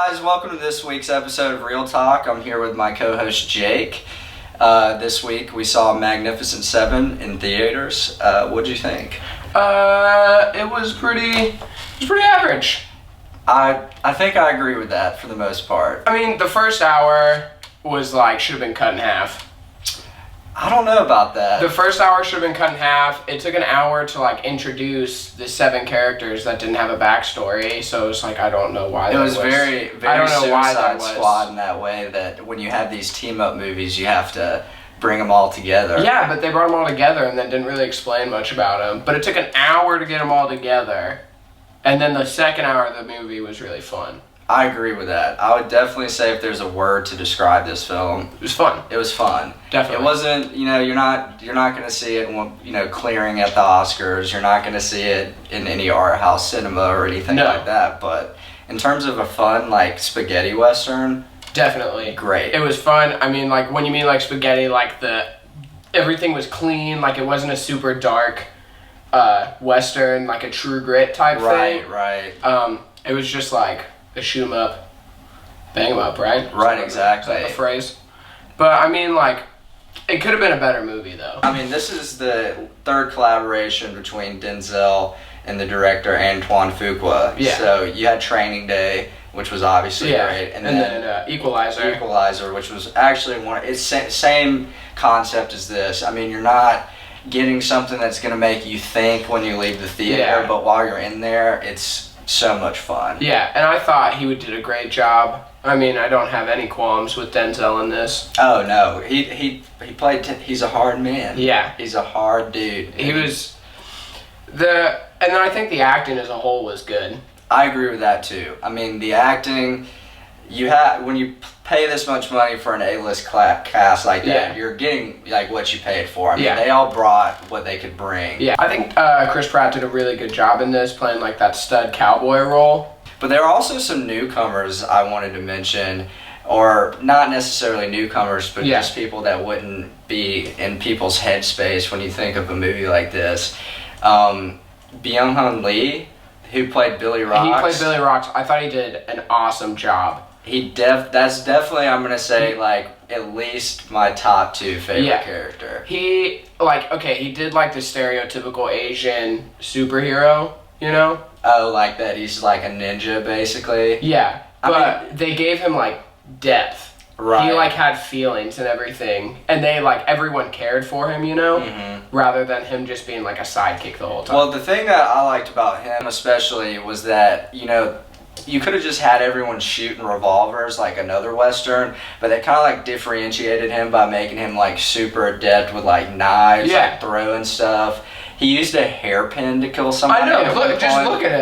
guys, welcome to this week's episode of Real Talk. I'm here with my co-host Jake. This week we saw Magnificent Seven in theaters. What'd you think? It was pretty average. I think I agree with that for the most part. I mean, the first hour was should have been cut in half. I don't know about that. The first hour should have been cut in half. It took an hour to introduce the 7 characters that didn't have a backstory, so it's I don't know why that was. It was very I don't know why that Suicide was. Squad in that way, that when you have these team-up movies, you have to bring them all together. Yeah, but they brought them all together and then didn't really explain much about them. But it took an hour to get them all together, and then the second hour of the movie was really fun. I agree with that. I would definitely say if there's a word to describe this film, It was fun. it was fun. Definitely. It wasn't, you're not going to see it, clearing at the Oscars. You're not going to see it in any art house cinema or anything No. like that. But in terms of a fun, spaghetti western, Definitely. great. It was fun. I mean, when you mean spaghetti, everything was clean. It wasn't a super dark western, a True Grit type thing. Right. It was just a shoot 'em up, bang 'em up, right? Right, exactly. Is that the phrase? But I mean, it could have been a better movie though. I mean, this is the third collaboration between Denzel and the director Antoine Fuqua. Yeah. So you had Training Day, which was obviously great, and then Equalizer. Equalizer, which was actually it's same concept as this. I mean, you're not getting something that's going to make you think when you leave the theater, Yeah. but while you're in there, it's so much fun. Yeah, and I thought he did a great job. I mean, I don't have any qualms with Denzel in this. Oh no, he played. He's a hard man. Yeah. He's a hard dude. He was and then I think the acting as a whole was good. I agree with that too. I mean, the acting, when you pay this much money for an A-list cast like that, Yeah. you're getting what you paid for. I mean, Yeah. they all brought what they could bring. Yeah, I think Chris Pratt did a really good job in this, playing that stud cowboy role. But there are also some newcomers I wanted to mention, or not necessarily newcomers, but Yeah. just people that wouldn't be in people's headspace when you think of a movie like this. Byung-hun Lee, who played Billy Rocks. He played Billy Rocks. I thought he did an awesome job. That's definitely, I'm gonna say, at least my top 2 favorite character. He he did the stereotypical Asian superhero, you know? Oh, like that he's like a ninja basically. Yeah, but they gave him depth. Right. He had feelings and everything, and they everyone cared for him, you know, rather than him just being a sidekick the whole time. Well, the thing that I liked about him especially was that you could have just had everyone shooting revolvers like another Western, but they kind of differentiated him by making him super adept with knives, throwing stuff. He used a hairpin to kill somebody. I know. Look at him. Look at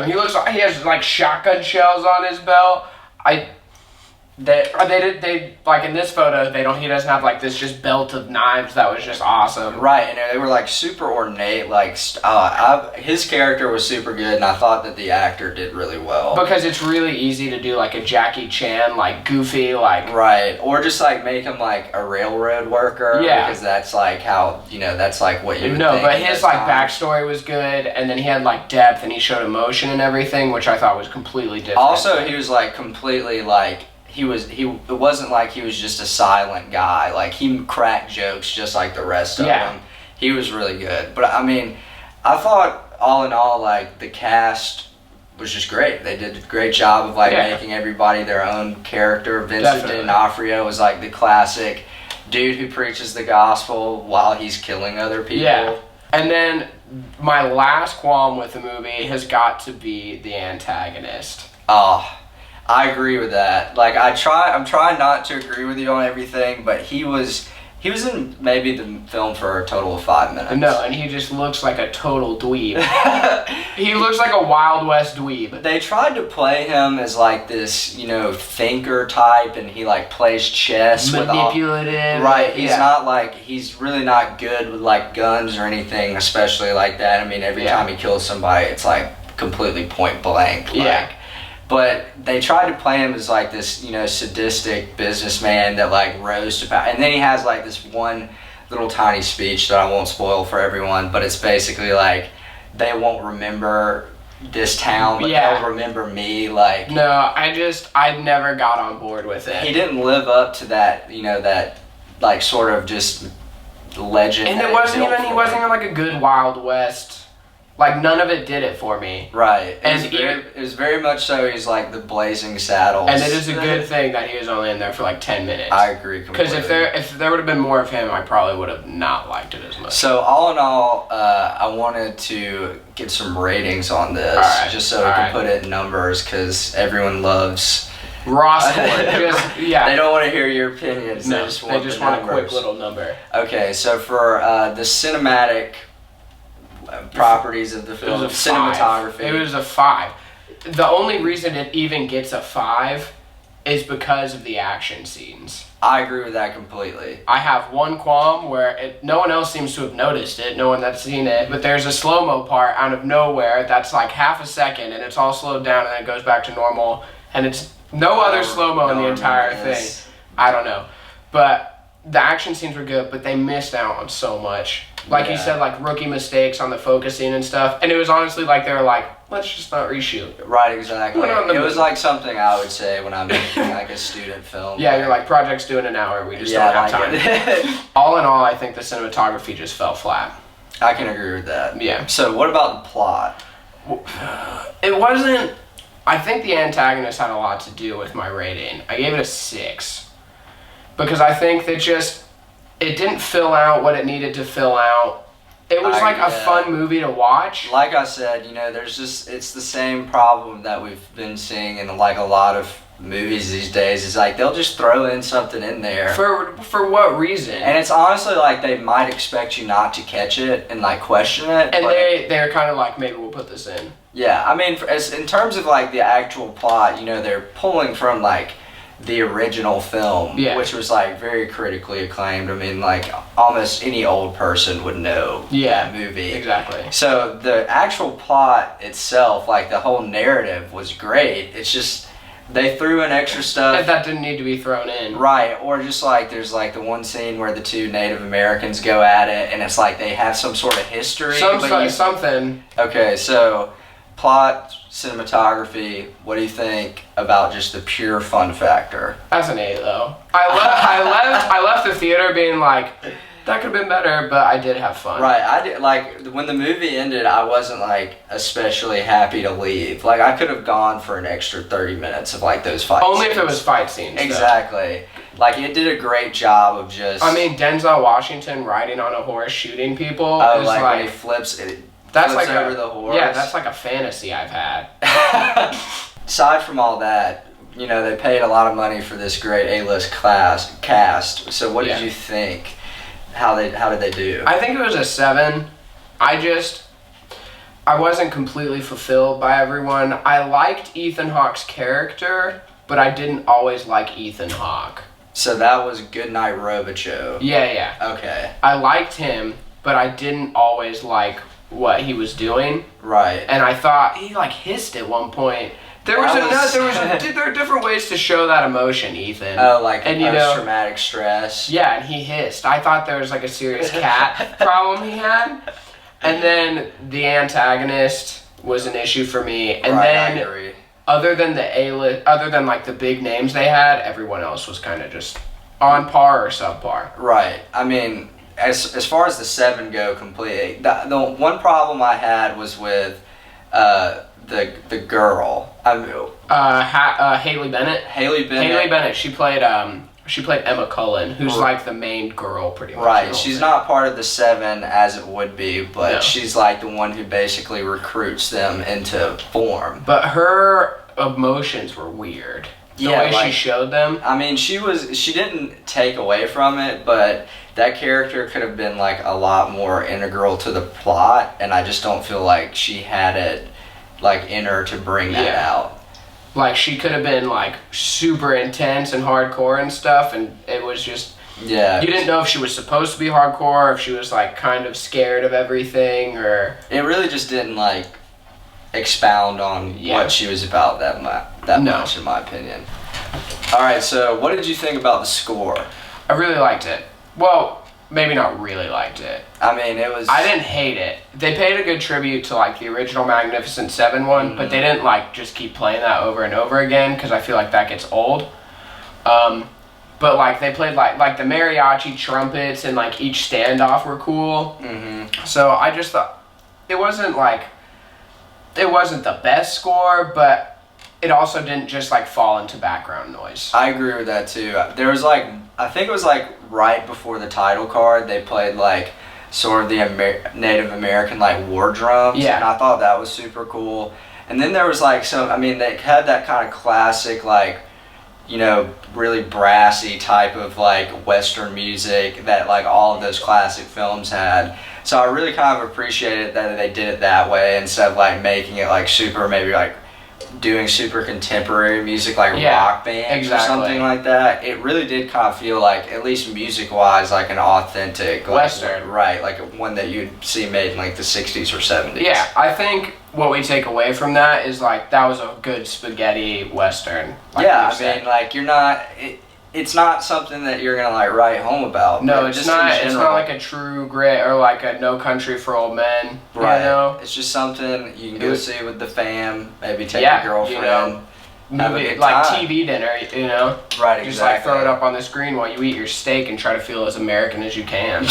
him. He looks he has shotgun shells on his belt. They in this photo he doesn't have this just belt of knives that was just awesome. Right, and they were super ornate. His character was super good, and I thought that the actor did really well. Because it's really easy to do a Jackie Chan goofy Right, or just make him a railroad worker. Yeah. Because that's how that's what you would No, think but at his that time. backstory was good, and then he had depth, and he showed emotion and everything, which I thought was completely different. Also, he was completely it wasn't he was just a silent guy. He cracked jokes just like the rest of them. He was really good. But I mean, I thought all in all, the cast was just great. They did a great job of making everybody their own character. Vincent D'Onofrio was the classic dude who preaches the gospel while he's killing other people. Yeah. And then my last qualm with the movie has got to be the antagonist. Oh, I agree with that. I'm trying not to agree with you on everything, but he was in maybe the film for a total of 5 minutes. No, and he just looks like a total dweeb. He looks like a Wild West dweeb. They tried to play him as this, thinker type, and he plays chess manipulative. Right, he's not he's really not good with guns or anything, especially that. I mean, every time he kills somebody, it's completely point blank. But they tried to play him as this, sadistic businessman that rose to power. And then he has this one little tiny speech that I won't spoil for everyone, but it's basically they won't remember this town, but Yeah. they'll remember me. Like, No, I never got on board with it. he didn't live up to that, that like sort of just legend. And that it wasn't built even, he for wasn't him. even like a good Wild West. Like, none of it did it for me. Right. And It was very much so. He's like the Blazing Saddles. And it is a good thing that he was only in there for like 10 minutes. I agree completely. Because if there would have been more of him, I probably would have not liked it as much. So all in all, I wanted to get some ratings on this, Alright, just so we can put it in numbers, because everyone loves. Raw score, just, yeah. They don't want to hear your opinions. No, they just want a quick little number. Okay, so for the cinematic properties of the film, It was a 5. cinematography. It was a 5. The only reason it even gets a 5 is because of the action scenes. I agree with that completely. I have one qualm where no one else seems to have noticed it, no one that's seen it, but there's a slow-mo part out of nowhere that's like half a second, and it's all slowed down, and then it goes back to normal, and it's no other slow-mo in the entire thing. I don't know. But the action scenes were good, but they missed out on so much. Like you said, like rookie mistakes on the focusing and stuff, and it was honestly like they were like, let's just not reshoot. Right, exactly. Put it on the It was movie. like something I would say when I'm making like a student film. Yeah, you're like, project's due in an hour, we just don't have time. it. All in all, I think the cinematography just fell flat. I can agree with that. Yeah. So what about the plot? It wasn't. I think the antagonist had a lot to do with my rating. I gave it a 6 because I think that it didn't fill out what it needed to fill out. It was like a fun movie to watch. Like I said, it's the same problem that we've been seeing in like a lot of movies these days. It's like they'll just throw in something in there. For what reason? And it's honestly like they might expect you not to catch it and like question it. And but they're kind of like, maybe we'll put this in. yeah, I mean, in terms of like the actual plot, they're pulling from like the original film, which was like very critically acclaimed. I mean, like almost any old person would know that movie. Exactly. So the actual plot itself, like the whole narrative, was great. It's just they threw in extra stuff that didn't need to be thrown in. Right, or just like there's like the one scene where the two Native Americans go at it, and it's like they have some sort of history. Something. Okay, so plot, cinematography. What do you think about just the pure fun factor? That's an 8 though. I left the theater being like, that could have been better, but I did have fun. Right, I did. Like when the movie ended, I wasn't like especially happy to leave. Like I could have gone for an extra 30 minutes of like those fight Only scenes. if it was fight scenes. Exactly. Like it did a great job of just. I mean, Denzel Washington riding on a horse shooting people is like when he like flips it. that's flips like over the horse. Yeah, that's like a fantasy I've had. Aside from all that, they paid a lot of money for this great A-list cast. So what did you think? How did they do? I think it was a 7. I wasn't completely fulfilled by everyone. I liked Ethan Hawke's character, but I didn't always like Ethan Hawke. So that was Goodnight Robichaux. Yeah. Okay. I liked him, but I didn't always like what he was doing. Right. And I thought he like hissed at one point. There are different ways to show that emotion, Ethan. Oh, like and post-traumatic stress. Yeah, and he hissed. I thought there was like a serious cat problem he had. And then the antagonist was an issue for me. And then I agree. other than like the big names they had, everyone else was kind of just on par or subpar. Right. I mean, as far as the 7 go completely, the one problem I had was with the girl. Haley Bennett. Haley Bennett. Haley Bennett. She played Emma Cullen, who's like the main girl, pretty much. Right. She's not part of the 7 as it would be, but No. she's like the one who basically recruits them into form. But her emotions were weird. The way she showed them. I mean, she didn't take away from it, but that character could have been like a lot more integral to the plot, and I just don't feel like she had it like in her to bring that out. Like she could have been like super intense and hardcore and stuff, and it was just you didn't know if she was supposed to be hardcore, or if she was like kind of scared of everything, or it really just didn't like expound on what she was about that much, in my opinion. All right, so what did you think about the score? I really liked it. Well, maybe not really liked it. I mean, it was. I didn't hate it. They paid a good tribute to like the original Magnificent Seven one, but they didn't like just keep playing that over and over again because I feel like that gets old. But like they played like the mariachi trumpets and like each standoff were cool. So I just thought it wasn't the best score, but it also didn't just like fall into background noise. I agree with that too. There was like, I think it was like right before the title card, they played like sort of the Native American like war drums. Yeah. And I thought that was super cool. And then there was like they had that kind of classic like, you know, really brassy type of like Western music that like all of those classic films had. So I really kind of appreciated that they did it that way instead of like making it like super, maybe like doing super contemporary music like rock bands or something like that. It really did kind of feel like, at least music wise, like an authentic Western, right? Like one that you'd see made in like the 60s or 70s. Yeah, I think what we take away from that is like that was a good spaghetti Western. Like yeah, I mean, like you're not. It's not something that you're gonna like write home about. No, it's not. It's not like a True Grit or like a No Country for Old Men. Right. You know? It's just something you can go see with the fam. Maybe take your girlfriend. You know, movie, like TV dinner. You know. Right. Just like throw it up on the screen while you eat your steak and try to feel as American as you can.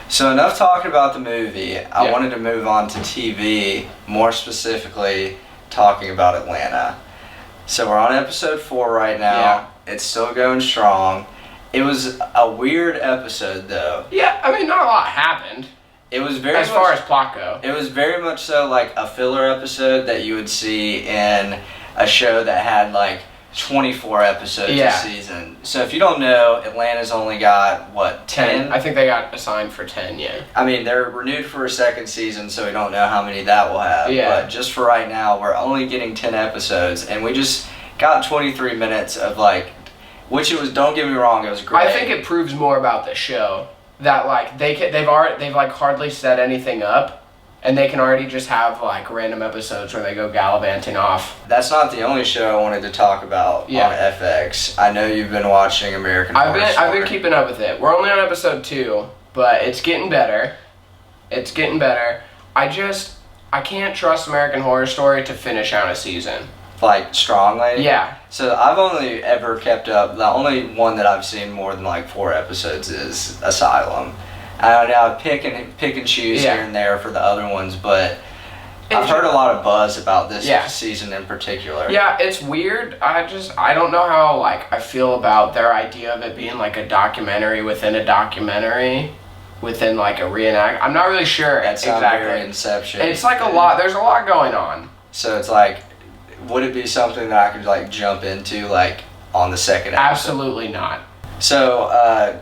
So enough talking about the movie. I wanted to move on to TV, more specifically talking about Atlanta. So we're on episode 4 right now. Yeah. It's still going strong. It was a weird episode though. Yeah, I mean, not a lot happened. It was very as far as plot go. It was very much so like a filler episode that you would see in a show that had like 24 episodes a season. So if you don't know, Atlanta's only got, what, 10? I think they got assigned for 10, yeah. I mean, they're renewed for a second season, so we don't know how many that will have. Yeah. But just for right now, we're only getting 10 episodes, and we just got 23 minutes of, like, which it was, don't get me wrong, it was great. I think it proves more about the show. That, like, they've like, hardly set anything up. And they can already just have like random episodes where they go gallivanting off. That's not the only show I wanted to talk about on FX. I know you've been watching American Horror Story. I've been keeping up with it. We're only on episode 2, but it's getting better. It's getting better. I can't trust American Horror Story to finish out a season. Like strongly? Yeah. So I've only ever kept up. The only one that I've seen more than like 4 episodes is Asylum. I know I pick and choose here and there for the other ones, but I've heard a lot of buzz about this season in particular. Yeah, it's weird. I don't know how like I feel about their idea of it being like a documentary within a documentary within like a reenact. I'm not really sure. That sounds very Inception. It's like a lot. There's a lot going on. So it's like, would it be something that I could like jump into like on the second episode? Absolutely not. So,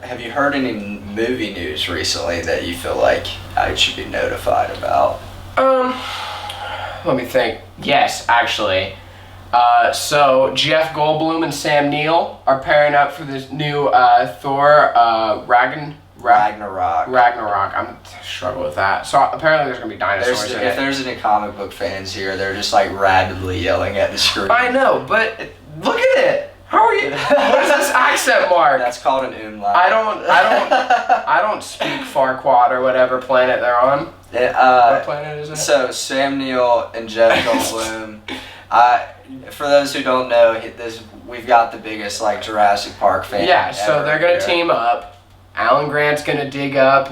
have you heard any movie news recently that you feel like I should be notified about? Let me think. Yes, actually. So Jeff Goldblum and Sam Neill are pairing up for this new Thor Ragnarok. I'm struggling with that. So apparently there's gonna be dinosaurs in it. If there's any comic book fans here, they're just like rapidly yelling at the screen. I know, but look at it. How are you? What is this accent mark? That's called an umlaut. I don't speak Farquaad or whatever planet they're on. What planet is it? So Sam Neill and Jeff Goldblum. For those who don't know, we've got the biggest like Jurassic Park fan. Yeah, so they're gonna team up. Alan Grant's gonna dig up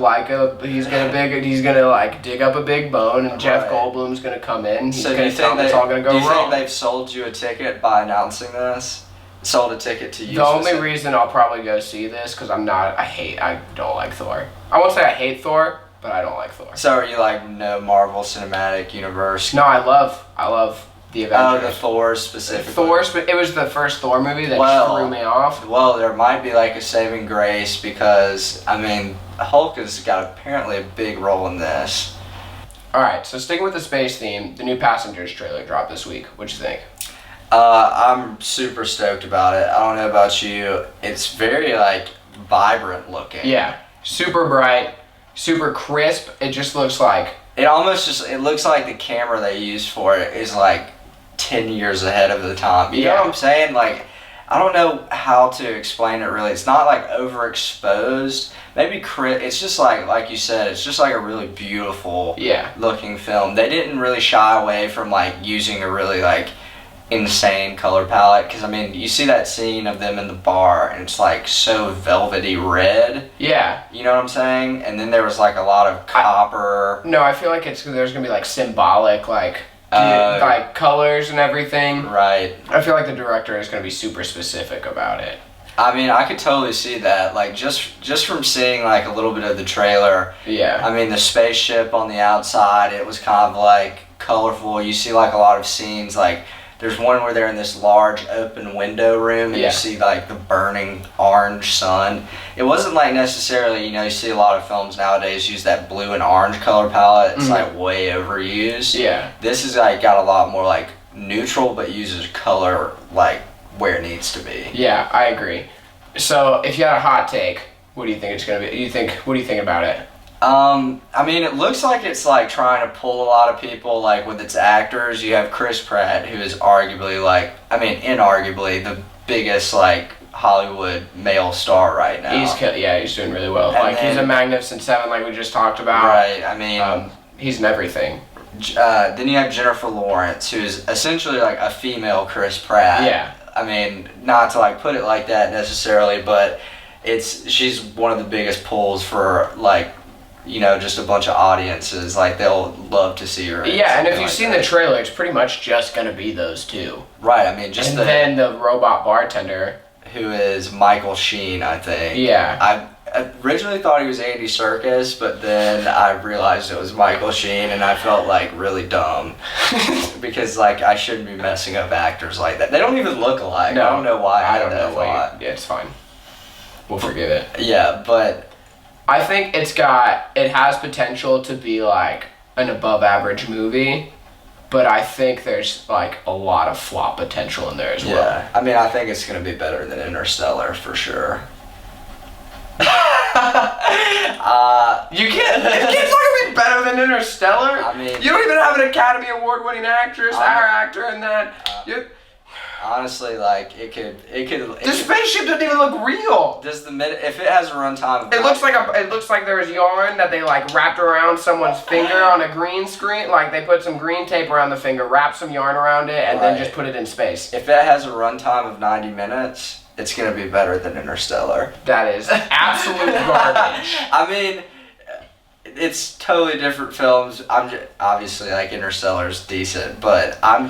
he's gonna like dig up a big bone, and Jeff Goldblum's gonna come in. He's gonna tell them it's all gonna go wrong. Do you think they've sold you a ticket by announcing this? Sold a ticket to you? The only reason I'll probably go see this because I don't like Thor. I won't say I hate Thor, but I don't like Thor. So are you like no Marvel Cinematic Universe? No, I love the Avengers. Oh, the Thor specifically. It was the first Thor movie that threw me off. Well, there might be like a saving grace because, I mean, Hulk has got apparently a big role in this. Alright, so sticking with the space theme, the new Passengers trailer dropped this week. What'd you think? I'm super stoked about it. I don't know about you. It's very like vibrant looking. Yeah, super bright, super crisp. It just looks like... It looks like the camera they used for it is like 10 years ahead of the time. You know what I'm saying? Like, I don't know how to explain it really. It's not like overexposed. Maybe it's just like you said, it's just like a really beautiful looking film. They didn't really shy away from like using a really like insane color palette, because I mean you see that scene of them in the bar and it's like so velvety red. Yeah. You know what I'm saying? And then there was like a lot of copper. No, I feel like there's gonna be like symbolic like colors and everything. Right. I feel like the director is gonna be super specific about it. I mean, I could totally see that. Like just from seeing like a little bit of the trailer. Yeah. I mean, the spaceship on the outside, it was kind of like colorful. You see like a lot of scenes like. There's one where they're in this large open window room and you see like the burning orange sun. It wasn't like necessarily, you see a lot of films nowadays use that blue and orange color palette. It's like way overused. Yeah. This is like got a lot more like neutral but uses color like where it needs to be. Yeah, I agree. So if you had a hot take, what do you think it's gonna be? What do you think about it? I mean, it looks like it's like trying to pull a lot of people like with its actors. You have Chris Pratt, who is arguably inarguably the biggest like Hollywood male star right now. He's doing really well. And he's a Magnificent Seven, like we just talked about. Right. I mean, he's in everything. Then you have Jennifer Lawrence, who is essentially like a female Chris Pratt. Yeah. I mean, not to like put it like that necessarily, but she's one of the biggest pulls for like. Just a bunch of audiences, like they'll love to see her. Yeah, and if you've seen the trailer, it's pretty much just gonna be those two. Right, I mean, then the robot bartender. Who is Michael Sheen, I think. Yeah. I originally thought he was Andy Serkis, but then I realized it was Michael Sheen, and I felt like really dumb. Because like I shouldn't be messing up actors like that. They don't even look alike. No, I don't know why. I don't know why. Yeah, it's fine. We'll forgive it. Yeah, but I think it has potential to be like an above average movie, but I think there's like a lot of flop potential in there as well. Yeah, I mean, I think it's going to be better than Interstellar for sure. It's not gonna be better than Interstellar. I mean, you don't even have an Academy Award winning actress, actor in that. Honestly, like it could. The spaceship doesn't even look real. If it has a runtime? It looks like there was yarn that they like wrapped around someone's finger on a green screen. Like they put some green tape around the finger, wrapped some yarn around it, and then just put it in space. If it has a runtime of 90 minutes, it's gonna be better than Interstellar. That is absolute garbage. I mean, it's totally different films. Obviously like Interstellar's decent, but I'm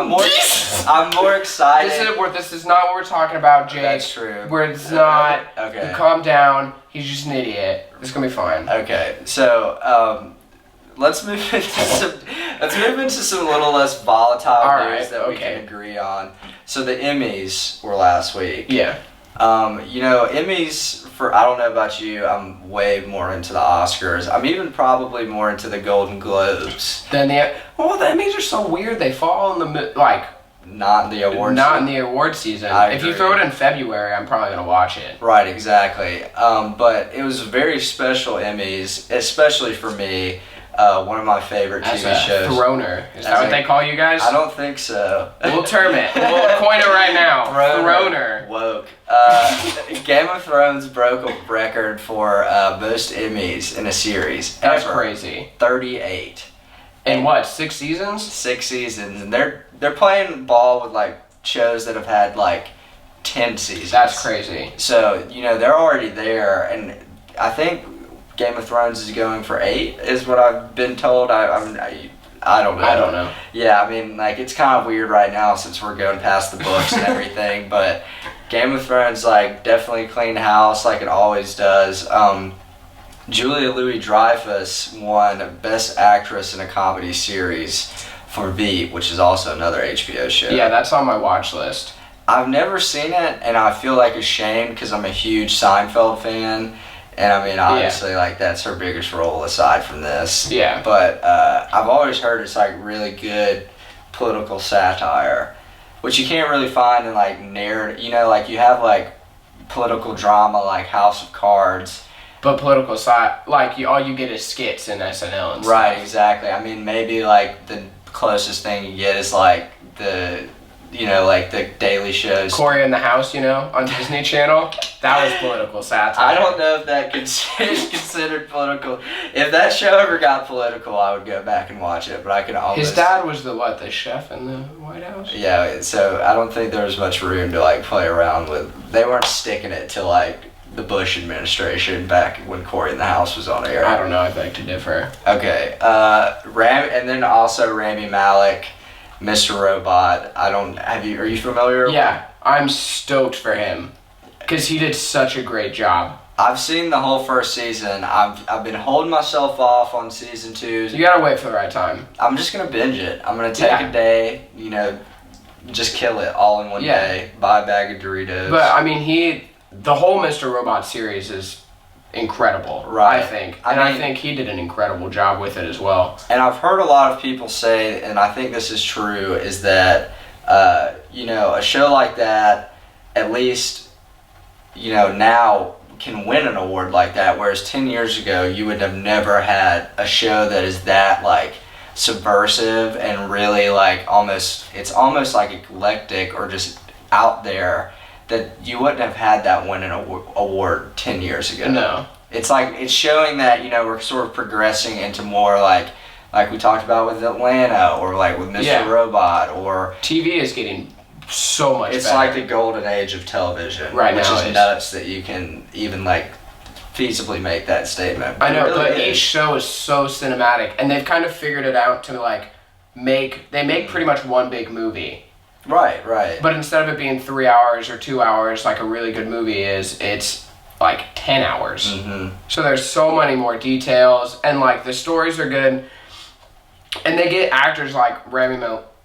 more excited. This is not what we're talking about, Jake. That's true. Where it's not. Okay. Calm down. He's just an idiot. It's gonna be fine. Okay, so let's move into some little less volatile news that we can agree on. So the Emmys were last week. Yeah. Emmys I don't know about you, I'm way more into the Oscars. I'm even probably more into the Golden Globes. The Emmys are so weird. They fall in the not in the award season. In the award season. If you throw it in February, I'm probably gonna watch it. Right, exactly. But it was very special Emmys, especially for me. One of my favorite TV shows. Throner. Is that what they call you guys? I don't think so. We'll term it. We'll coin it right now. Throner. Woke. Game of Thrones broke a record for most Emmys in a series. That's crazy. 38. In what? 6 seasons? 6 seasons, and they're playing ball with like shows that have had like 10 seasons. That's crazy. So they're already there, and I think Game of Thrones is going for 8, is what I've been told. I don't know. I don't know. Yeah, I mean, like, it's kind of weird right now since we're going past the books and everything, but Game of Thrones, like, definitely cleaned house like it always does. Julia Louis-Dreyfus won Best Actress in a Comedy Series for Veep, which is also another HBO show. Yeah, that's on my watch list. I've never seen it, and I feel like ashamed because I'm a huge Seinfeld fan. And I mean, obviously, like, that's her biggest role aside from this. Yeah. But I've always heard it's, like, really good political satire, which you can't really find in, like, narrative. Like, you have, like, political drama like House of Cards. But political all you get is skits in SNL and stuff. Right, exactly. I mean, maybe, like, the closest thing you get is, like, the like the Daily Shows. Corey in the House, on Disney Channel. That was political satire. I don't know if that is considered political. If that show ever got political, I would go back and watch it. But I can almost. His dad was the chef in the White House. Yeah, so I don't think there was much room to like play around with. They weren't sticking it to like the Bush administration back when Corey in the House was on air. I don't know. I beg to differ. Okay, and then also Rami Malek, Mr. Robot. Are you familiar? Yeah, I'm stoked for him because he did such a great job. I've seen the whole first season. I've been holding myself off on season 2. You gotta wait for the right time. I'm just gonna binge it. I'm gonna take a day, just kill it all in one day. Buy a bag of Doritos. But I mean, the whole Mr. Robot series is incredible. Right. I think, I think he did an incredible job with it as well. And I've heard a lot of people say, and I think this is true, is that a show like that, at least now can win an award like that, whereas 10 years ago you would have never had a show that is that like subversive and really like it's almost like eclectic or just out there, that you wouldn't have had that win an award 10 years ago. No. It's like it's showing that we're sort of progressing into more like we talked about with Atlanta or like with Mr. Robot, or TV is getting so much it's better. like the golden age of television, right which now is nuts that you can even like feasibly make that statement. I know, really but each show is so cinematic, and they've kind of figured it out to like make pretty much one big movie. Right. But instead of it being 3 hours or 2 hours like a really good movie is, it's like 10 hours. Mm-hmm. So there's so many more details, and like the stories are good, and they get actors like Rami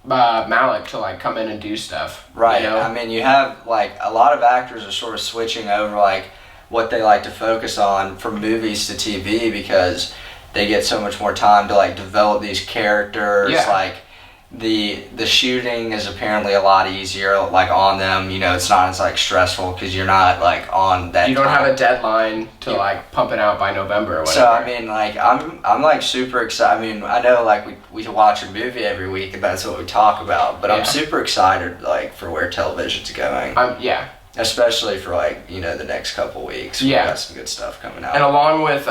Malek to like come in and do stuff. Right. I mean, you have like a lot of actors are sort of switching over like what they like to focus on from movies to TV, because they get so much more time to like develop these characters. Yeah. Like the shooting is apparently a lot easier like on them. It's not as like stressful because you're not like on that. You don't have a deadline to like pump it out by November or whatever. So I mean, like I'm like super excited. I mean, I know like we watch a movie every week and that's what we talk about, but I'm super excited like for where television's going. Especially for like the next couple weeks. We got some good stuff coming out. And along with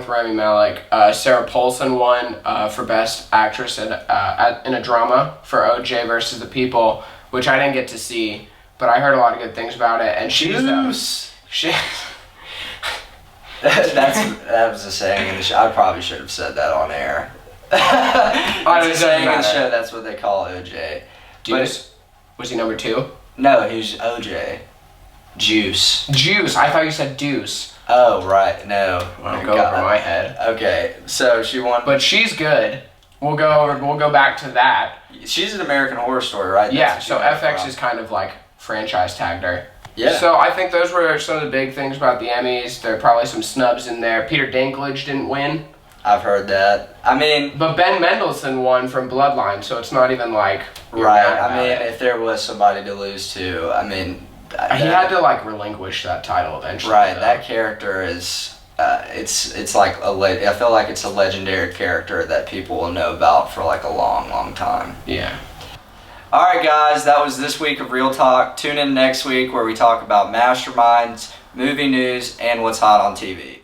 Rami Malek, Sarah Paulson won for Best Actress in a Drama for OJ versus the People, which I didn't get to see, but I heard a lot of good things about it. And she's that was a saying in the show. I probably should have said that on air. It's a saying in the show. That's what they call OJ. Deuce? Was he number 2? No, he was OJ. Juice. I thought you said Deuce. Oh, right. No. I'll go over my head. Okay, so she won. But she's good. We'll go back to that. She's an American Horror Story, right? Yeah, so FX is kind of like franchise tagged her. Yeah. So I think those were some of the big things about the Emmys. There are probably some snubs in there. Peter Dinklage didn't win. I've heard that. I mean... But Ben Mendelsohn won from Bloodline, so it's not even like... Right, I mean, if there was somebody to lose to, I mean... He had to like relinquish that title eventually. Right, that character is... it's like I feel like it's a legendary character that people will know about for like a long, long time. Yeah. Alright guys, that was this week of Real Talk. Tune in next week where we talk about masterminds, movie news, and what's hot on TV.